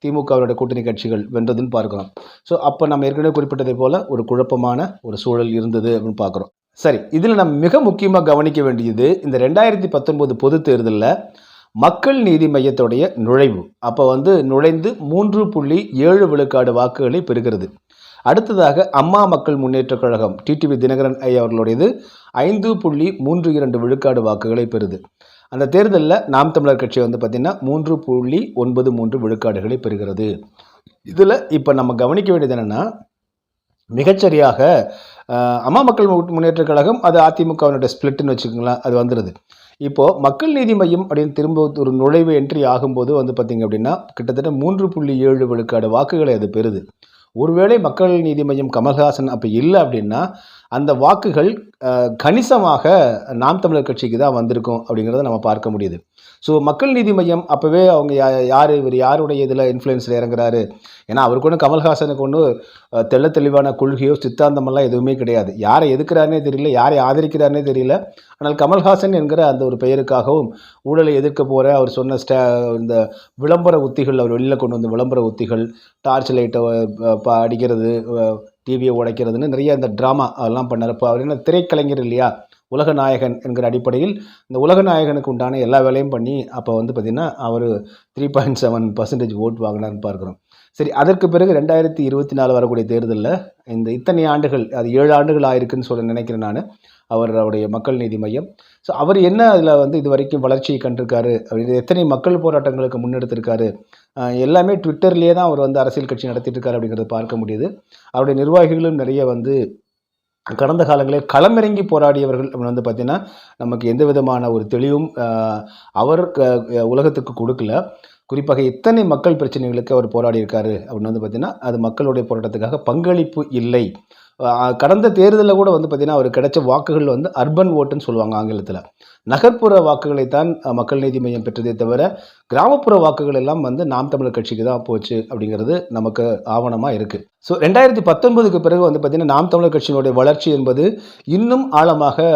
திமுகவுடைய கூட்டணி கட்சிகள் வென்றதுன்னு பார்க்குறோம். ஸோ அப்போ நம்ம ஏற்கனவே குறிப்பிட்டதை போல் ஒரு குழப்பமான ஒரு சூழல் இருந்தது அப்படின்னு பார்க்குறோம். சரி, இதில் நம்ம மிக முக்கியமாக கவனிக்க வேண்டியது இந்த 2019 பொது தேர்தலில் மக்கள் நீதி மையத்துடைய நுழைவு. அப்போ வந்து நுழைந்து 3.7 விழுக்காடு வாக்குகளை பெறுகிறது. அடுத்ததாக அம்மா மக்கள் முன்னேற்ற கழகம் டிடிவி தினகரன் ஐயா அவர்களுடையது 5.32 விழுக்காடு வாக்குகளை பெறுது. அந்த தேர்தலில் நாம் தமிழர் கட்சி வந்து பார்த்திங்கன்னா 3.93 விழுக்காடுகளை பெறுகிறது. இதில் இப்போ நம்ம கவனிக்க வேண்டியது என்னென்னா, மிகச்சரியாக அம்மா மக்கள் முன்னேற்ற கழகம் அது அதிமுகவினுடைய ஸ்பிளிட்னு வச்சுக்கோங்களேன், அது வந்துடுது. இப்போது மக்கள் நீதி மையம் அப்படின்னு திரும்ப ஒரு நுழைவு என்ட்ரி ஆகும்போது வந்து பார்த்திங்க அப்படின்னா கிட்டத்தட்ட 3.7 விழுக்காடு வாக்குகளை அது பெறுது. ஒருவேளை மக்கள் நீதி மையம் கமல்ஹாசன் அப்போ இல்லை அப்படின்னா அந்த வாக்குகள் கணிசமாக நாம் தமிழர் கட்சிக்கு தான் வந்திருக்கும் அப்படிங்கிறத நம்ம பார்க்க முடியுது. ஸோ மக்கள் நீதி மையம் அப்போவே அவங்க யார் இவர் யாருடைய இதில் இன்ஃப்ளூயன்ஸில் இறங்குறாரு, ஏன்னா அவருக்கு ஒன்றும் கமல்ஹாசனுக்கு ஒன்றும் தெள்ள தெளிவான கொள்கையோ சித்தாந்தமெல்லாம் எதுவுமே கிடையாது. யாரை எதிர்க்கிறாருனே தெரியல, யாரை ஆதரிக்கிறாருனே தெரியல. ஆனால் கமல்ஹாசன் என்கிற அந்த ஒரு பெயருக்காகவும் ஊழலை எதிர்க்க போகிற அவர் சொன்ன இந்த விளம்பர உத்திகள், அவர் வெளியில் கொண்டு வந்த விளம்பர உத்திகள், டார்ச் லைட்டை அடிக்கிறது, டிவியை உடைக்கிறதுன்னு நிறைய இந்த ட்ராமா அதெல்லாம் பண்ணார். இப்போ அவர் என்ன திரைக்கலைஞர் இல்லையா, உலக நாயகன் என்கிற அடிப்படையில் இந்த உலக நாயகனுக்கு உண்டான எல்லா வேலையும் பண்ணி அப்போ வந்து பார்த்திங்கன்னா அவர் 3.7% ஓட் வாங்கினார்னு பார்க்குறோம். சரி, அதற்கு பிறகு 2024 வரக்கூடிய தேர்தலில் இந்த இத்தனை ஆண்டுகள், அது 7 ஆண்டுகள் ஆயிருக்குன்னு சொல்ல நினைக்கிறேன் நான், அவருடைய மக்கள் நீதி மையம். ஸோ அவர் என்ன அதில் வந்து இது வரைக்கும் வளர்ச்சியை கண்டிருக்காரு அப்படின்னு, எத்தனை மக்கள் போராட்டங்களுக்கு முன்னெடுத்திருக்காரு, எல்லாமே ட்விட்டர்லேயே தான் அவர் வந்து அரசியல் கட்சி நடத்திட்டு இருக்காரு அப்படிங்கிறத பார்க்க முடியுது. அவருடைய நிர்வாகிகளும் நிறைய வந்து கடந்த காலங்களில் களமிறங்கி போராடியவர்கள் அப்படின்னு வந்து பார்த்திங்கன்னா நமக்கு எந்த விதமான ஒரு தெளிவும் அவர் உலகத்துக்கு கொடுக்கல. குறிப்பாக எத்தனை மக்கள் பிரச்சனைகளுக்கு அவர் போராடி இருக்காரு அப்படின்னு வந்து பார்த்திங்கன்னா அது மக்களுடைய போராட்டத்துக்காக பங்களிப்பு இல்லை. கடந்த தேர்தலில் கூட வந்து பார்த்திங்கன்னா அவர் கிடைச்ச வாக்குகள் வந்து அர்பன் ஓட்டுன்னு சொல்லுவாங்க ஆங்கிலத்தில். நகர்ப்புற வாக்குகளைத்தான் மக்கள் நீதி மையம் பெற்றதே தவிர கிராமப்புற வாக்குகள் எல்லாம் வந்து நாம் தமிழர் கட்சிக்கு தான் போச்சு அப்படிங்கிறது நமக்கு ஆவணமாக இருக்குது. ஸோ 2019க்கு பிறகு வந்து பார்த்திங்கன்னா நாம் தமிழர் கட்சியினுடைய வளர்ச்சி என்பது இன்னும் ஆழமாக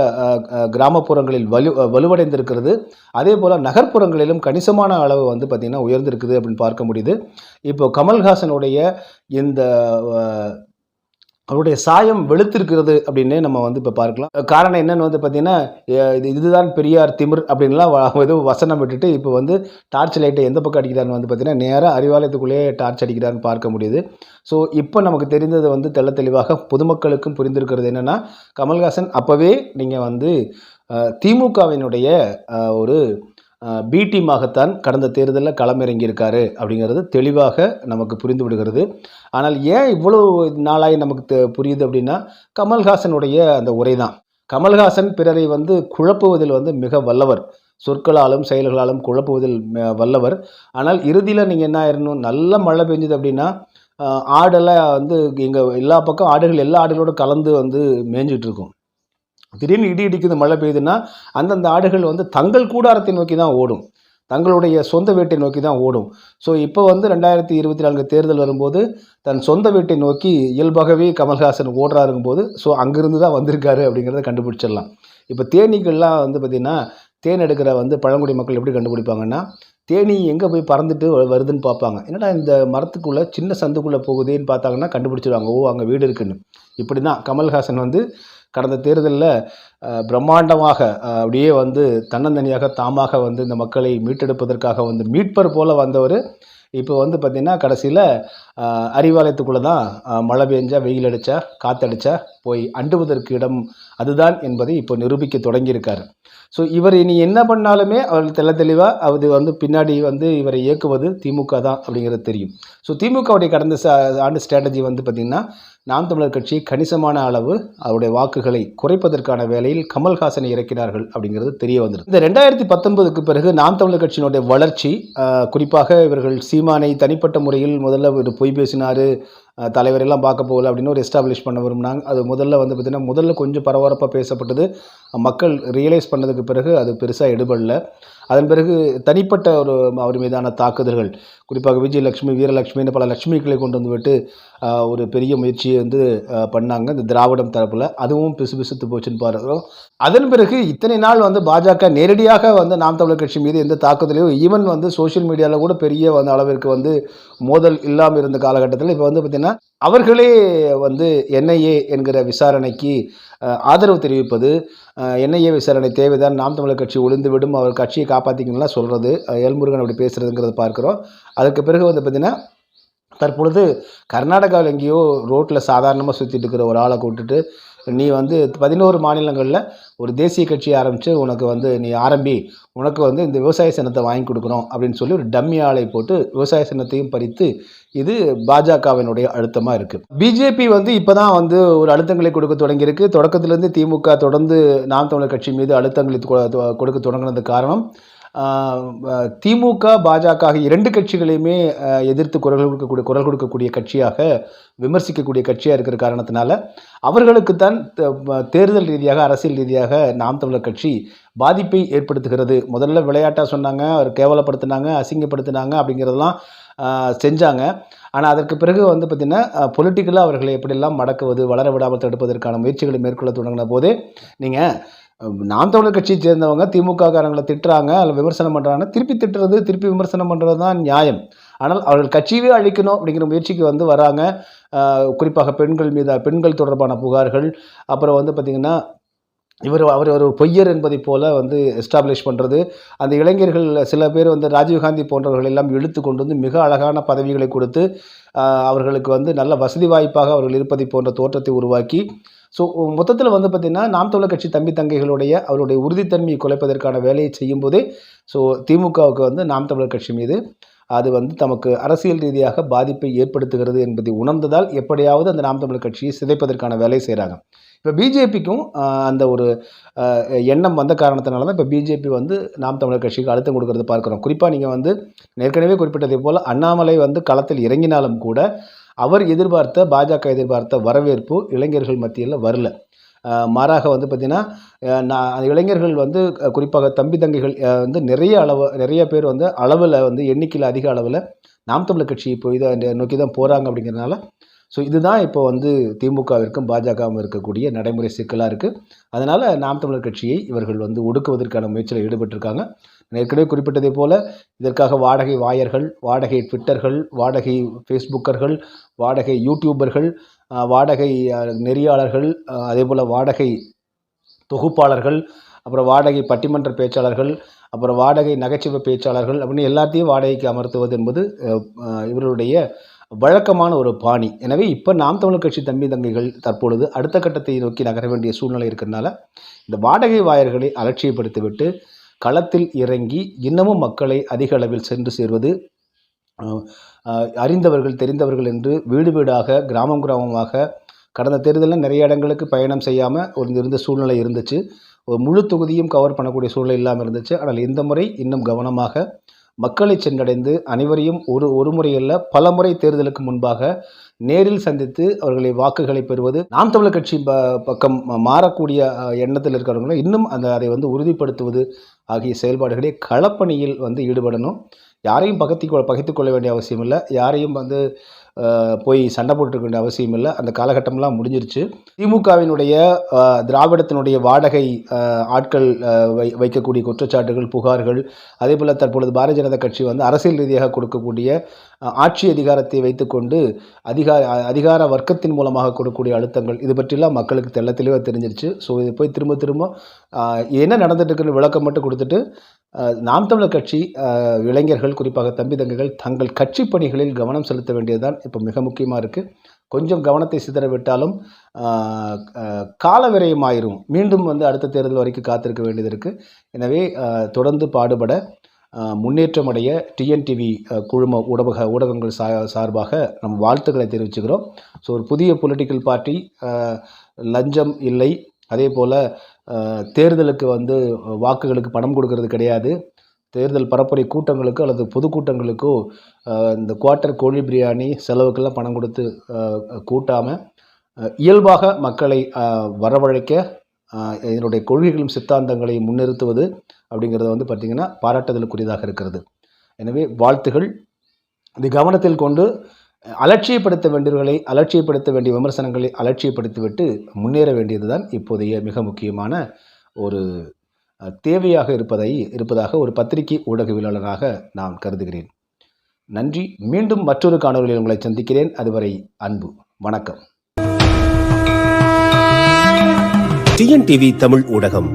கிராமப்புறங்களில் வலுவடைந்திருக்கிறது. அதே போல் நகர்ப்புறங்களிலும் கணிசமான அளவு வந்து பார்த்திங்கன்னா உயர்ந்திருக்குது அப்படின்னு பார்க்க முடியுது. இப்போ கமல்ஹாசனுடைய இந்த அவருடைய சாயம் வெளுத்திருக்கிறது அப்படின்னே நம்ம வந்து இப்போ பார்க்கலாம். காரணம் என்னன்னு வந்து பார்த்திங்கன்னா இதுதான் பெரியார் திமிர் அப்படின்லாம் எதுவும் வசனம் விட்டுட்டு இப்போ வந்து டார்ச் லைட்டை எந்த பக்கம் அடிக்கிறாருன்னு வந்து பார்த்திங்கன்னா நேராக அறிவாலயத்துக்குள்ளேயே டார்ச் அடிக்கிறாருன்னு பார்க்க முடியுது. ஸோ இப்போ நமக்கு தெரிந்தது வந்து தெள்ள தெளிவாக பொதுமக்களுக்கும் புரிந்திருக்கிறது என்னென்னா, கமல்ஹாசன் அப்போவே நீங்கள் வந்து திமுகவினுடைய ஒரு பி டீமாகத்தான் கடந்த தேர்தலில் களமிறங்கியிருக்காரு அப்படிங்கிறது தெளிவாக நமக்கு புரிந்து விடுகிறது. ஆனால் ஏன் இவ்வளோ நாளாய் நமக்கு புரியுது அப்படின்னா, கமல்ஹாசனுடைய அந்த உரை தான். கமல்ஹாசன் பிறரை வந்து குழப்புவதில் வந்து மிக வல்லவர், சொற்களாலும் செயல்களாலும் குழப்புவதில் வல்லவர். ஆனால் இறுதியில் நீங்கள் என்ன ஆயிடணும், நல்ல மழை பெஞ்சுது அப்படின்னா ஆடெல்லாம் வந்து இங்கே எல்லா பக்கம் ஆடுகள் எல்லா ஆடுகளோடு கலந்து வந்து மேய்ஞ்சிட்டு இருக்கும். திடீர்னு இடி இடிக்குது, மழை பெய்யுதுன்னா அந்தந்த ஆடுகள் வந்து தங்கள் கூடாரத்தை நோக்கி தான் ஓடும், தங்களுடைய சொந்த வீட்டை நோக்கி தான் ஓடும். ஸோ இப்போ வந்து 2024 தேர்தல் வரும்போது தன் சொந்த வீட்டை நோக்கி இயல்பாகவே கமல்ஹாசன் ஓடுறாருங்கும்போது ஸோ அங்கிருந்து தான் வந்திருக்காரு அப்படிங்கிறத கண்டுபிடிச்சிடலாம். இப்போ தேனீக்கள்லாம் வந்து பார்த்திங்கன்னா தேன் எடுக்கிற வந்து பழங்குடி மக்கள் எப்படி கண்டுபிடிப்பாங்கன்னா, தேனி எங்கே போய் பறந்துட்டு வருதுன்னு பார்ப்பாங்க. என்னடா இந்த மரத்துக்குள்ளே சின்ன சந்துக்குள்ளே போகுதுன்னு பார்த்தாங்கன்னா கண்டுபிடிச்சிடுவாங்க, ஓ அங்கே வீடு இருக்குன்னு. இப்படி தான் கமல்ஹாசன் வந்து கடந்த தேர்தலில் பிரம்மாண்டமாக அப்படியே வந்து தன்னந்தனியாக தாமாக வந்து இந்த மக்களை மீட்டெடுப்பதற்காக வந்து மீட்பர் போல் வந்தவர். இப்போ வந்து பார்த்திங்கன்னா கடைசியில் அறிவாலயத்துக்குள்ளே தான் மழை பெஞ்சா, வெயில் அடித்தா, காற்றடிச்சா போய் அண்டுவதற்கு இடம் அதுதான் என்பதை இப்போ நிரூபிக்க தொடங்கியிருக்காரு. ஸோ இவர் இனி என்ன பண்ணாலுமே அவர் தெளிவாக அது வந்து பின்னாடி வந்து இவரை இயக்குவது திமுக தான் அப்படிங்கிறது தெரியும். ஸோ திமுகவுடைய கடந்த ஆண்டு ஸ்ட்ராட்டஜி வந்து பார்த்திங்கன்னா நாம் தமிழர் கட்சி கணிசமான அளவு அவருடைய வாக்குகளை குறைப்பதற்கான வேலையில் கமல்ஹாசனை இறக்கினார்கள் அப்படிங்கிறது தெரிய வந்தது. இந்த 2019க்கு பிறகு நாம் தமிழர் கட்சியினுடைய வளர்ச்சி, குறிப்பாக இவர்கள் சீமானை தனிப்பட்ட முறையில் முதல்ல ஒரு பொய் பேசினார், தலைவரெல்லாம் பார்க்க போகல அப்படின்னு ஒரு எஸ்டாப்ளிஷ் பண்ண விரும்பினாங்க. அது முதல்ல வந்து பார்த்திங்கன்னா முதல்ல கொஞ்சம் பரபரப்பாக பேசப்பட்டது. மக்கள் ரியலைஸ் பண்ணதுக்கு பிறகு அது பெருசாக எடுபடல. அதன் பிறகு தனிப்பட்ட ஒரு அவர் மீதான தாக்குதல்கள், குறிப்பாக விஜயலட்சுமி, வீரலட்சுமின்னு பல லட்சுமிகளை கொண்டு வந்து விட்டு ஒரு பெரிய முயற்சியை வந்து பண்ணாங்க இந்த திராவிடம் தரப்பில். அதுவும் பிசுபிசுத்து போச்சுன்னு பார்க்குறோம். அதன் பிறகு இத்தனை நாள் வந்து பாஜக நேரடியாக வந்து நாம் தமிழர் கட்சி மீது எந்த தாக்குதலையும், ஈவன் வந்து சோஷியல் மீடியாவில் கூட பெரிய வந்து அளவிற்கு வந்து மோதல் இல்லாமல் இருந்த காலகட்டத்தில் இப்போ வந்து பார்த்திங்கன்னா அவர்களே வந்து என்ஐஏ என்கிற விசாரணைக்கு ஆதரவு தெரிவிப்பது, என்ஐஏ விசாரணை தேவைதான், நாம் தமிழர் கட்சி ஒளிந்து விடும், அவர் கட்சியை காப்பாற்றிக்கணும்லாம் சொல்கிறது, எல்முருகன் அப்படி பேசுகிறதுங்கிறத பார்க்குறோம். அதுக்கு பிறகு வந்து பார்த்திங்கன்னா தற்பொழுது கர்நாடகாவில் எங்கேயோ ரோட்டில் சாதாரணமாக சுற்றிட்டு இருக்கிற ஒரு ஆளை கூப்பிட்டுட்டு, நீ வந்து 11 மாநிலங்களில் ஒரு தேசிய கட்சி ஆரம்பித்து உனக்கு வந்து நீ ஆரம்பி, உனக்கு வந்து இந்த விவசாய சின்னத்தை வாங்கி கொடுக்குறோம் அப்படின்னு சொல்லி ஒரு டம்மி ஆளை போட்டு விவசாய சின்னத்தையும் பறித்து, இது பாஜகவினுடைய அழுத்தமாக இருக்குது. பிஜேபி வந்து இப்போ தான் வந்து ஒரு அழுத்தங்களை கொடுக்க தொடங்கியிருக்கு. தொடக்கத்திலேருந்து திமுக தொடர்ந்து நாம் தமிழர் கட்சி மீது அழுத்தங்களை கொடுக்க தொடங்கினது காரணம் திமுக, பாஜக ஆகிய 2 கட்சிகளையுமே எதிர்த்து குரல் கொடுக்கக்கூடிய கட்சியாக, விமர்சிக்கக்கூடிய கட்சியாக இருக்கிற காரணத்தினால அவர்களுக்குத்தான் தேர்தல் ரீதியாக, அரசியல் ரீதியாக நாம் தமிழர் கட்சி பாதிப்பை ஏற்படுத்துகிறது. முதல்ல விளையாட்டாக சொன்னாங்க, அவர் கேவலப்படுத்தினாங்க, அசிங்கப்படுத்தினாங்க, அப்படிங்கிறதெல்லாம் செஞ்சாங்க. ஆனால் அதற்கு பிறகு வந்து பார்த்திங்கன்னா பொலிட்டிக்கலாக அவர்களை எப்படியெல்லாம் மடக்குவது, வளர விடாமல் தடுப்பதற்கான முயற்சிகளை மேற்கொள்ள தொடங்கின போதே நீங்கள் நாம் தமிழர் கட்சியை சேர்ந்தவங்க திமுககாரங்களை திட்டுறாங்க, அதில் விமர்சனம் பண்ணுறாங்க, திருப்பி திட்டுறது, திருப்பி விமர்சனம் பண்ணுறது தான் நியாயம். ஆனால் அவர்கள் கட்சியவே அழிக்கணும் அப்படிங்கிற முயற்சிக்கு வந்து வராங்க. குறிப்பாக பெண்கள் தொடர்பான புகார்கள், அப்புறம் வந்து பார்த்திங்கன்னா அவர் ஒரு பொய்யர் என்பதை போல வந்து எஸ்டாப்ளிஷ் பண்ணுறது. அந்த இளைஞர்கள் சில பேர் வந்து ராஜீவ்காந்தி போன்றவர்கள் எல்லாம் இழுத்து கொண்டு வந்து மிக அழகான பதவிகளை கொடுத்து அவர்களுக்கு வந்து நல்ல வசதி வாய்ப்பாக அவர்கள் இருப்பதை போன்ற தோற்றத்தை உருவாக்கி, ஸோ மொத்தத்தில் வந்து பார்த்திங்கன்னா நாம் தமிழர் கட்சி தம்பி தங்கைகளுடைய அவருடைய உறுதித்தன்மையை குலைப்பதற்கான வேலையை செய்யும்போதே ஸோ திமுகவுக்கு வந்து நாம் தமிழர் கட்சி மீது அது வந்து தமக்கு அரசியல் ரீதியாக பாதிப்பை ஏற்படுத்துகிறது என்பதை உணர்ந்ததால் எப்படியாவது அந்த நாம் தமிழர் கட்சியை சிதைப்பதற்கான வேலையை செய்கிறாங்க. இப்போ பிஜேபிக்கும் அந்த ஒரு எண்ணம் வந்த காரணத்தினால தான் இப்போ பிஜேபி வந்து நாம் தமிழர் கட்சிக்கு அழுத்தம் கொடுக்கறது பார்க்குறோம். குறிப்பாக நீங்கள் வந்து ஏற்கனவே குறிப்பிட்டதை போல் அண்ணாமலை வந்து களத்தில் இறங்கினாலும் கூட அவர் பாஜக எதிர்பார்த்த வரவேற்பு இளைஞர்கள் மத்தியில் வரல. மாறாக வந்து பார்த்திங்கன்னா இளைஞர்கள் வந்து குறிப்பாக தம்பி தங்கைகள் வந்து நிறைய பேர் வந்து அளவில் வந்து எண்ணிக்கையில் அதிக அளவில் நாம் தமிழர் கட்சி இப்போ இதை நோக்கி தான் போகிறாங்க. அப்படிங்கிறதுனால ஸோ இதுதான் இப்போ வந்து திமுகவிற்கும் பாஜகவும் இருக்கக்கூடிய நடைமுறை சிக்கலாக இருக்குது. அதனால் நாம் தமிழர் கட்சியை இவர்கள் வந்து ஒடுக்குவதற்கான முயற்சியில் ஈடுபட்டிருக்காங்க. ஏற்கனவே குறிப்பிட்டதை போல் இதற்காக வாடகை வாயர்கள், வாடகை ட்விட்டர்கள், வாடகை ஃபேஸ்புக்கர்கள், வாடகை யூடியூபர்கள், வாடகை நெறியாளர்கள், அதே போல் வாடகை தொகுப்பாளர்கள், அப்புறம் வாடகை பட்டிமன்ற பேச்சாளர்கள், அப்புறம் வாடகை நகைச்சுவை பேச்சாளர்கள் அப்படின்னு எல்லாத்தையும் வாடகைக்கு அமர்த்துவது என்பது இவர்களுடைய வழக்கமான ஒரு பாணி. எனவே இப்போ நாம் தமிழர் கட்சி தம்பி தங்கைகள் தற்பொழுது அடுத்த கட்டத்தை நோக்கி நகர வேண்டிய சூழ்நிலை இருக்கிறதுனால இந்த வாடகை வாயர்களை அலட்சியப்படுத்திவிட்டு களத்தில் இறங்கி இன்னமும் மக்களை அதிக அளவில் சென்று சேர்வது, அறிந்தவர்கள் தெரிந்தவர்கள் என்று வீடு வீடாக கிராமமாக கடந்த தேர்தலில் நிறைய இடங்களுக்கு பயணம் செய்யாமல் இருந்த சூழ்நிலை இருந்துச்சு. ஒரு முழு தொகுதியும் கவர் பண்ணக்கூடிய சூழ்நிலை இல்லாமல் இருந்துச்சு. ஆனால் இந்த முறை இன்னும் கவனமாக மக்களை சென்றடைந்து அனைவரையும் ஒரு முறையல்ல பல முறை தேர்தலுக்கு முன்பாக நேரில் சந்தித்து அவர்களை வாக்குகளை பெறுவது, நாம் தமிழர் கட்சி பக்கம் மாறக்கூடிய எண்ணத்தில் இருக்கிறவங்களும் இன்னும் அதை வந்து உறுதிப்படுத்துவது ஆகிய செயல்பாடுகளே களப்பணியில் வந்து ஈடுபடணும். யாரையும் பகைத்து கொள்ள வேண்டிய அவசியம் இல்லை, யாரையும் வந்து போய் சண்டை போட்டுக்க வேண்டிய அவசியம் இல்லை. அந்த காலகட்டம்லாம் முடிஞ்சிருச்சு. திமுகவினுடைய திராவிடத்தினுடைய வாடகை ஆட்கள் வைக்கக்கூடிய குற்றச்சாட்டுகள், புகார்கள், அதே போல் தற்பொழுது பாரதிய ஜனதா கட்சி வந்து அரசியல் ரீதியாக கொடுக்கக்கூடிய ஆட்சி அதிகாரத்தை வைத்துக்கொண்டு அதிகார வர்க்கத்தின் மூலமாக கொடுக்கக்கூடிய அழுத்தங்கள், இது பற்றிலாம் மக்களுக்கு தெளிவாக தெரிஞ்சிருச்சு. ஸோ இது போய் திரும்ப என்ன நடந்துட்டு இருக்குன்னு விளக்கம் மட்டும் கொடுத்துட்டு நாம் தமிழர் கட்சி இளைஞர்கள் குறிப்பாக தம்பி தங்கைகள் தங்கள் கட்சி பணிகளில் கவனம் செலுத்த வேண்டியதுதான் இப்போ மிக முக்கியமாக இருக்குது. கொஞ்சம் கவனத்தை சிதறவிட்டாலும் கால விரயமாயிரும். மீண்டும் வந்து அடுத்த தேர்தல் வரைக்கும் காத்திருக்க வேண்டியது இருக்குது. எனவே தொடர்ந்து பாடுபட முன்னேற்றமடைய டிஎன்டிவி குழும ஊடகங்கள் சார்பாக நம் வாழ்த்துக்களை தெரிவிச்சுக்கிறோம். ஸோ ஒரு புதிய பொலிட்டிக்கல் பார்ட்டி, லஞ்சம் இல்லை, அதே போல் தேர்தலுக்கு வந்து வாக்குகளுக்கு பணம் கொடுக்கறது கிடையாது, தேர்தல் பரப்புரை கூட்டங்களுக்கோ அல்லது பொதுக்கூட்டங்களுக்கோ இந்த குவார்ட்டர் கோழி பிரியாணி செலவுக்கெல்லாம் பணம் கொடுத்து கூட்டாமல் இயல்பாக மக்களை வரவழைக்க இதனுடைய கொள்கைகளும் சித்தாந்தங்களையும் முன்னிறுத்துவது அப்படிங்கிறது வந்து பார்த்திங்கன்னா பாராட்டுதலுக்குரியதாக இருக்கிறது. எனவே வாழ்த்துகள். இது கவனத்தில் கொண்டு அலட்சியப்படுத்த வேண்டிய விமர்சனங்களை அலட்சியப்படுத்திவிட்டு முன்னேற வேண்டியது தான் இப்போதைய மிக முக்கியமான ஒரு தேவையாக இருப்பதாக ஒரு பத்திரிகை ஊடகவியலாளராக நான் கருதுகிறேன். நன்றி. மீண்டும் மற்றொரு காணொலியில் உங்களை சந்திக்கிறேன். அதுவரை அன்பு வணக்கம். டிஎன்டிவி தமிழ் ஊடகம்,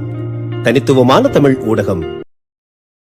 தனித்துவமான தமிழ் ஊடகம்.